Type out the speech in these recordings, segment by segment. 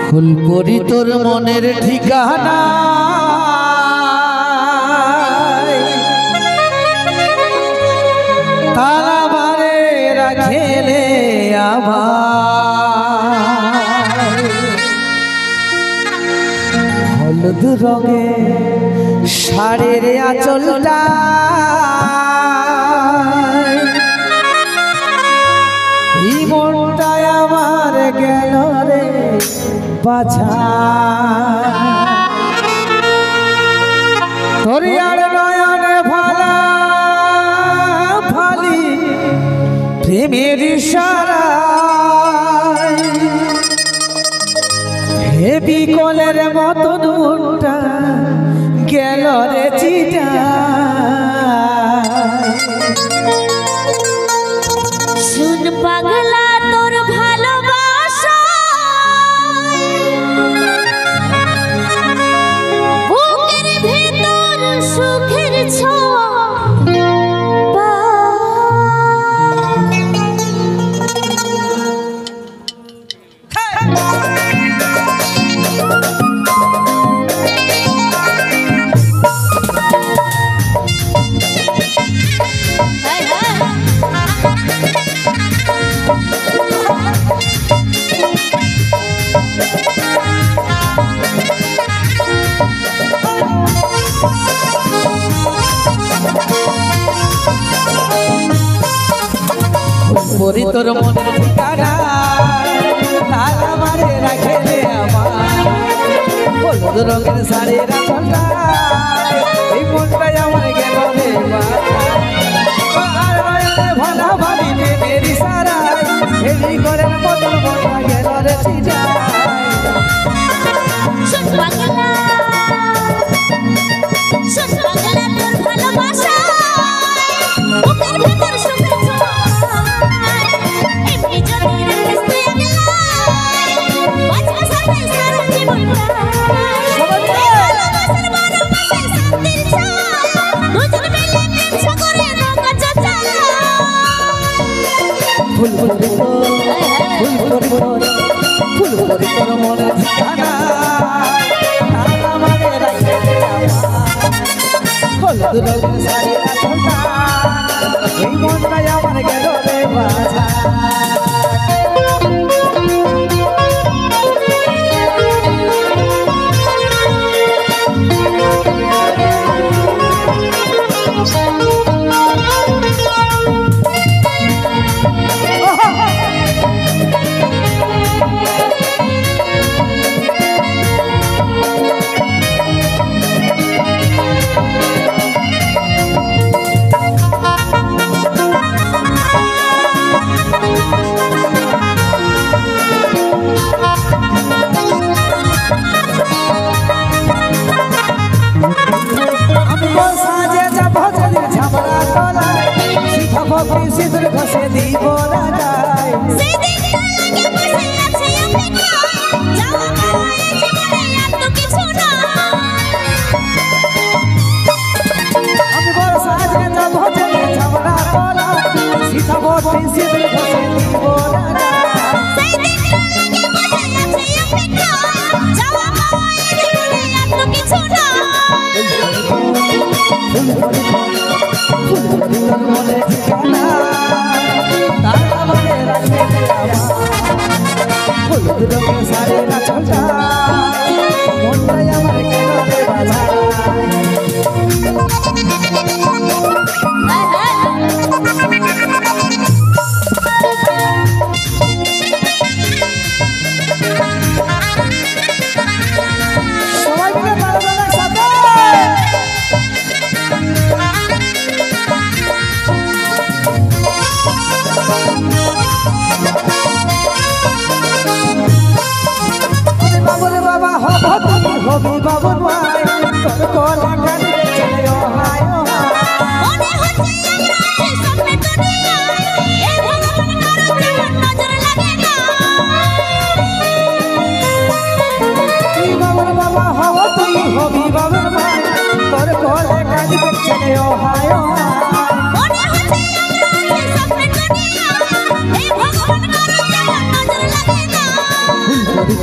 ফুলপরি তোর মনের ঠিকানা তারা বারে রাখেলে আবার হলুদ রঙে শাড়ির আঁচলটা এই মনটায় আমার গেল রে বাছা তোরি আর নয়নে ভালা ফালি প্রেমের ইশারায় হে বিকলের মতন মনটা গেল রে চিটা শুন পাগলা তোর ভালোবাসা বুকের ভেতর সুখের ছোঁয়া পরি তোর মনের ঠিকানা তারা বারে রাখেলে আমার হলুদ রঙের শাড়ির আঁচলটা এই মনটাই আমার গেল রে ভালা ভালি প্রেমের ইশারায় এই ঘরের মতন মনটা গেল রে চিটা তোর ভালোবাসা বুকের ভেতর সুখের ছোঁয়া এমনি যদি রাখিস তুই আগলা বাঁচবে সাথে সারা জীবন ফুল তোর মনের ঠিকানা তারা বারে রাখেলে আমার হলুদ রঙের শাড়ির আঁচলটা এই মনটাই আমার গেল রে বাছা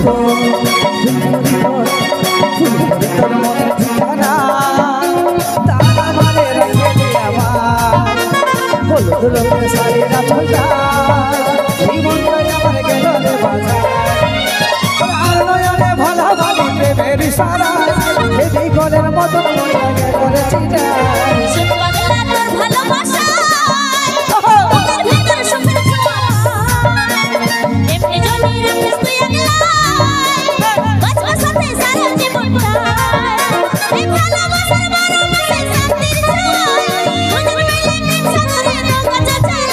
তোর মনে ঠিকানা তারা মানে রেখে দে আমার হলুদ রঙের শাড়ির আঁচলটা এই মনটাই আমার গেল রে বাজার আর নয়নে ভালা ভালি প্রেমের ইশারা এই ঘরের মতন মনটা গেল রে চিটা সুখ পাগলা তোর ভালোবাসায় বুকের ভেতর সুখের ছোঁয়া এমনি জমি রাখিস তুই একলাই বাঁচবা সাথে সারা জীবনটা এই ভালোবাসার বারোমাসে শান্তির ছোঁয়া দুজন মিলে প্রেম সাগরে নৌকা চালায়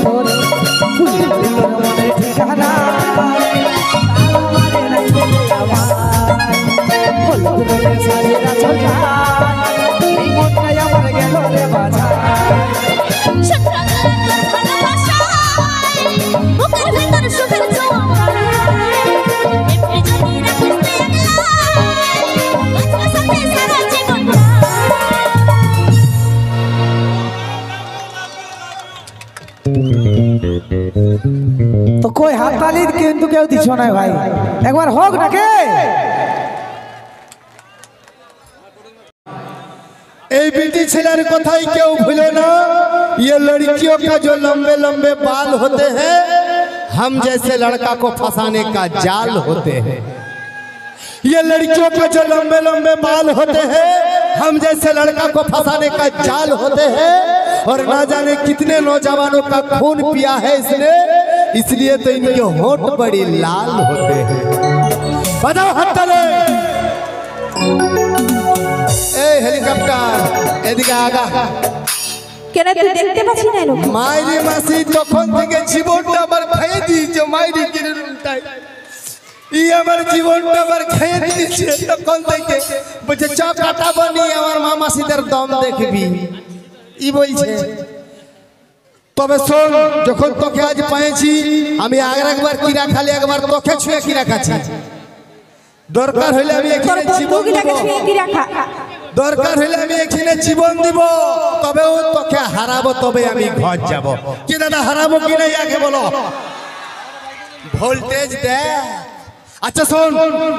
তোর মনে ঠিকানা তারা মানে রেখে দে আমার হলুদ রঙের শাড়ির আঁচলটা এই মনটাই আমার গেল রে বাজার সুখ পাগলা তোর ভালোবাসায় বুকের ভেতর সুখের ছোঁয়া এমনি জমি রাখিস তুই একলাই বাঁচবা সাথে সারা জীবনটা তো কই হাততালি কিন্তু কেউ দিছ না ভাই একবার হোক নাকি এই बेटी छिलर कथाई क्यों भूले ना ये लड़कियों का जो लंबे लंबे बाल होते हैं हम जैसे लड़का को फंसाने का जाल होते हैं ये लड़कियों के जो लंबे लंबे बाल होते हैं हम जैसे लड़का को फंसाने का जाल होते हैं और ना जाने कितने नौजवानों का खून पिया है इसने इसलिए तो इनके होंठ बड़ी लाल होते हैं बताओ हत्तले ए हेलीकॉप्टर এদিকে আগা কেন তুই দেখতে পাচ্ছিস না এরকম মাইরি মাসি তখন থেকে জীবনটা আবার খেয়ে দিয়েছে মাইরি কিনে উল্টাই ই আমার জীবনটা আবার খেয়ে দিয়েছে তখন থেকে বলছে চ কাটা বনি আমার মা মাসিদের দম দেখবি ই বলছে তবে শোন যখন তোকে আজ পেয়েছি আমি আগের একবার কিরা খালি একবার তোকে ছুঁয়ে কিরা খাচ্ছি দরকার হইলে আমি এখানে জীবন বগিটাকে ছুঁয়ে কি রাখা দরকার হইলে আমি এখানে জীবন দিব তবে ও তোকে হারাবো তবে আমি ঘর যাব কি দাদা হারাবো কি না আগে বলো ভোল্টেজ দে আচ্ছা শোন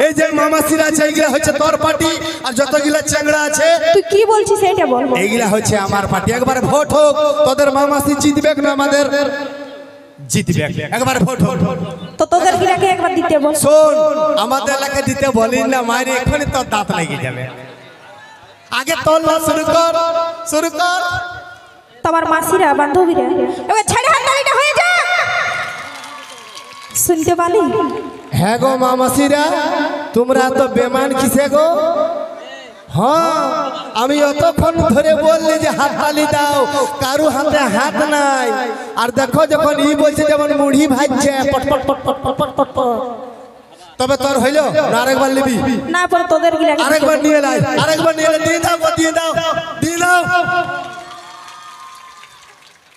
এই যে মামাসিরা আছে এইগুলা হচ্ছে তোর পার্টি আর যতগুলা চেংড়া আছে তুই কি বলছিস এটা বল এইগুলা হচ্ছে আমার পার্টি একবার ভোট হোক তোদের মামাসি জিতবে না আমাদের জিতবে একবার ভোট হোক তো তোদের গিরাকে একবার দিতে বল শোন আমাদের এলাকায় দিতে বলিন না মারি এখনই তোর দাঁত লেগে যাবে আগে তোর শুরু কর তোমার মাসিরা বান্ধবীরা এবার ছেড়ে হাততালিটা হয়ে যা শুনতে পালি হ্যাঁ গো মামাসিরা তোমরা তো বেমান কিসে গো হ্যাঁ আমি অতক্ষণ ধরে বললি যে হাততালি দাও কারু হাতে হাত নাই আর দেখো যখন ই বলছে যেমন মুড়ি ভাজছে পট পট পট পট পট পট পট পট। তবে তোর হইলো না আরেকবার নিবি না পর তোদের গিরাকে আরেকবার নিয়ে লাই আরেকবার নিয়ে লাই দিয়ে দাও দিয়ে দাও দিয়ে দাও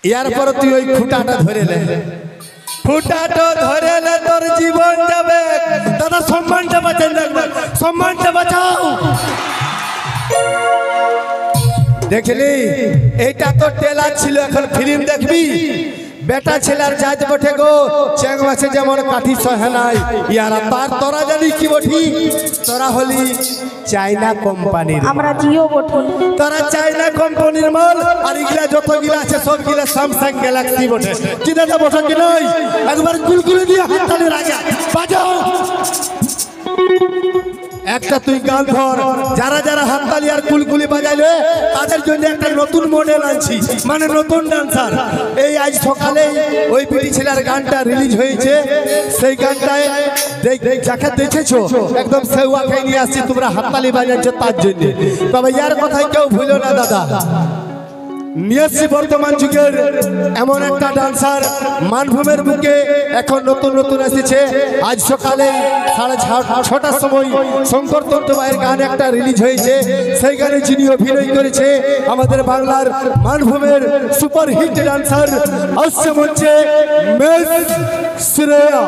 ইয়ার পর তুই ওই খুঁটাটা ধরে লে ফুটাটো ধরে লে তোর জীবন যাবে দাদা সম্মানটা বাঁচান রাখবে সম্মানটা বাঁচাও দেখলি এইটা তো টেলার ছিল এখন ফিল্ম দেখবি বেটা ছেলার জাত বটে গো চেং মাছে যেমন কাঠি সহে নাই ইয়ারা তার তোরা জানি কি বঠি তোরা হলি চাইনা কোম্পানির আমরা জিও বটে তোরা চাইনা কোম্পানির মাল আর ইগলা যতগুলা আছে সবগুলা স্যামসাং গ্যালাক্সি বটে কি দাদা বটে কি নাই একবার গুলগুলি দিয়ে হাততালি রাখা বাজাও একটা তুই গান ধর যারা যারা হাততালি আর কুলকুলি বাজাইলে তাদের জন্য একটা নতুন মডেল আনছি মানে নতুন ডান্সার এই আজ সকালে ওই বিটি ছেলের গানটা রিলিজ হয়েছে সেই গানটায় যাকে দেখেছো একদম সেওয়া খাই নিয়ে আসছি তোমরা হাততালি বাজাচ্ছ তার জন্য তবে ইয়ার কথাই কেউ ভুলো না দাদা নিয়েছি বর্তমান যুগের এমন একটা ডান্সার মানভূমের বুকে এখন নতুন নতুন এসেছে আজ সকালে 6:30টার সময় শঙ্কর তন্ত্রবাইয়ের গান একটা রিলিজ হয়েছে সেই গানে যিনি অভিনয় করেছে আমাদের বাংলার মানভূমের সুপারহিট ডান্সার আসছে মঞ্চে মিস শ্রেয়া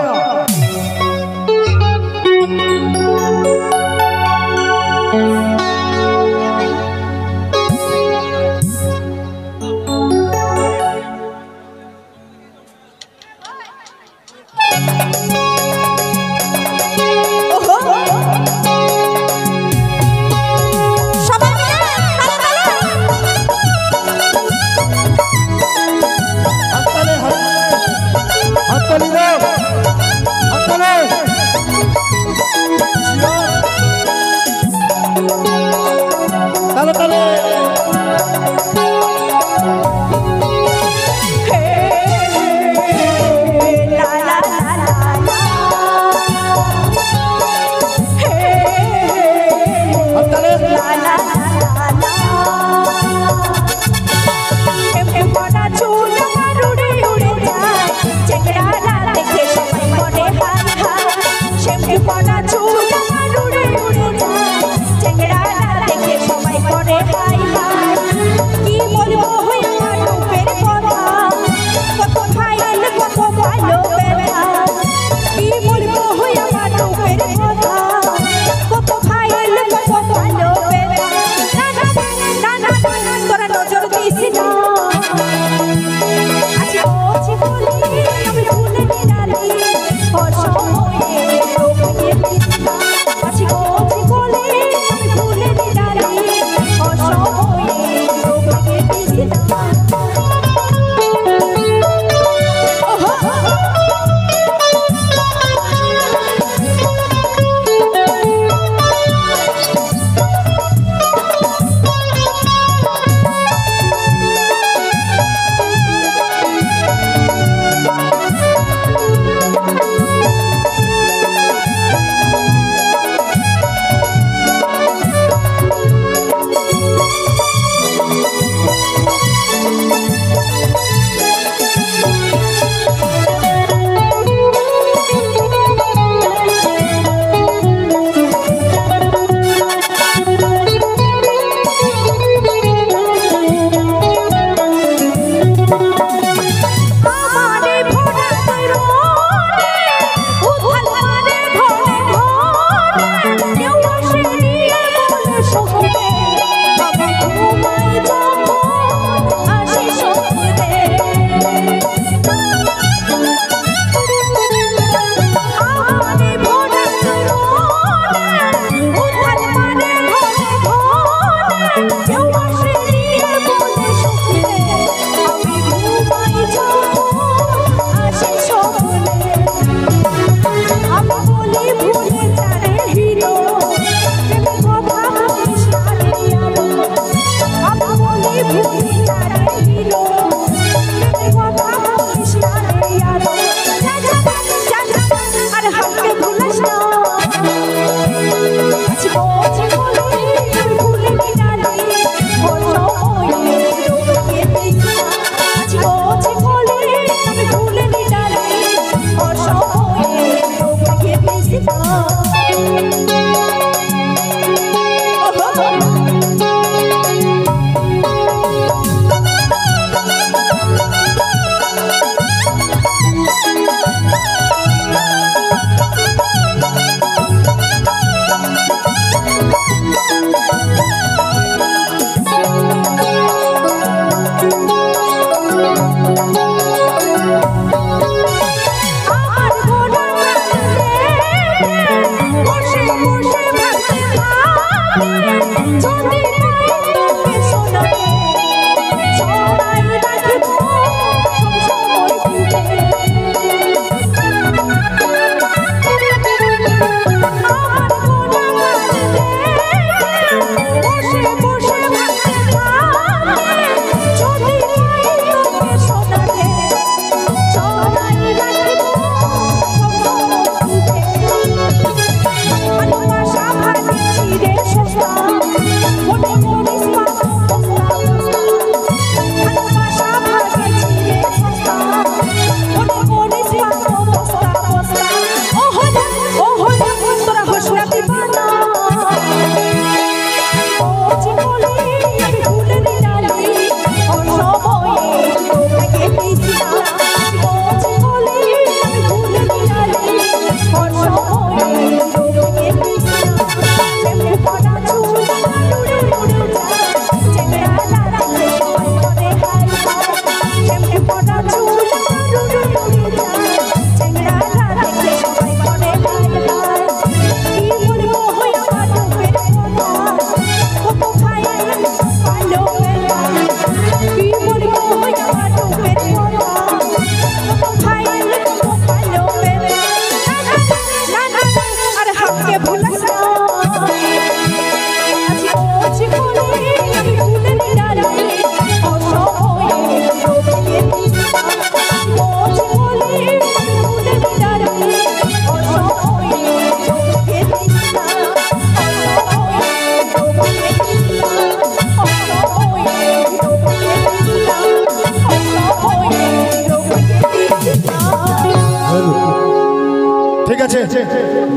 ঠিক আছে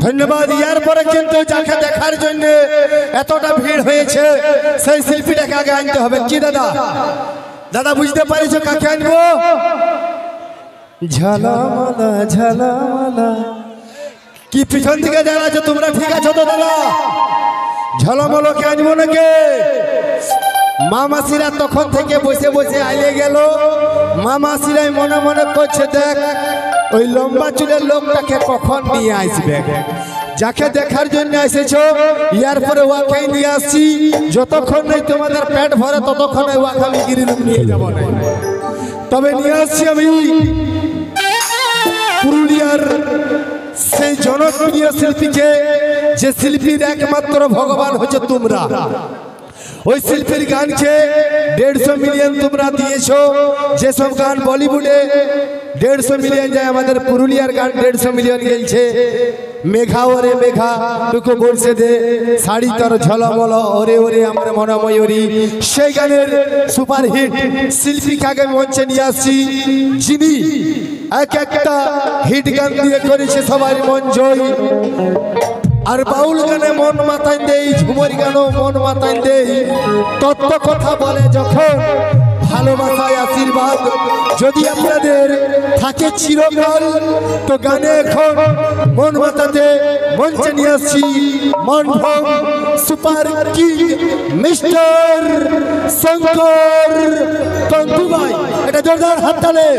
ধন্যবাদ। ইয়ার পরে কিন্তু যাকে দেখার জন্য এতটা ভিড় হয়েছে সেই শিল্পীটাকে আগে আনতে হবে। কি দাদা, দাদা বুঝতে পারিছো কাকে আনবো? ঝালামালা ঝালামালা। কি পিছন থেকে যারা আছো তোমরা ঠিক আছো তো দাদা? ঝালামালাকে আনবো নাকি? মামাসিরা তখন থেকে বসে বসে আইলে গেল। মামাসিরাই মনে মনে করছে দেখ ওই লম্বা চুলের লোকটাকে কখন নিয়ে আসবে। যাকে দেখার জন্য এসেছো ইয়ার পরে ওয়াকে নিয়ে আসছি। যতক্ষণ নেই তোমাদের পেট ভরে ততক্ষণ ওয়াকে আমি গিরিলুম নিয়ে যাবো না। তবে নিয়ে আসছি আমি পুরুলিয়ার সেই জনপ্রিয় শিল্পীকে, যে শিল্পীর একমাত্র ভগবান হচ্ছে তোমরা। ওই শিল্পীর গানকে 150 মিলিয়ন তোমরা দিয়েছো। যেসব গান বলিউডে 150 মিলিয়ন যায়, আমাদের পুরুলিয়ার গান 150 মিলিয়ন গেছে। মেঘা ওরে মেঘা টুকু বলছে দে, শাড়ি তোর ঝলমল ওরে ওরে আমার মনময়ূরী, সেই গানের সুপারহিট শিল্পীকে মঞ্চে নিয়ে আসছি, যিনি এক একটা হিট গান দিয়ে করেছে সবার মন জয়। আর বাউল গানে মন মাতান দেই, ঝুমর গানও মন মাতান দেই। তত্ত্ব কথা বলে যখন ভালোবাসায় আশীর্বাদ যদি আপনাদের থাকে চিরকাল, তো গানে এখন মন মাতাতে মঞ্চে নিয়ে আসছি মনভং সুপার কিং মিস্টার শঙ্কর তন্তুবাই। এটা জোরদার হাততালি।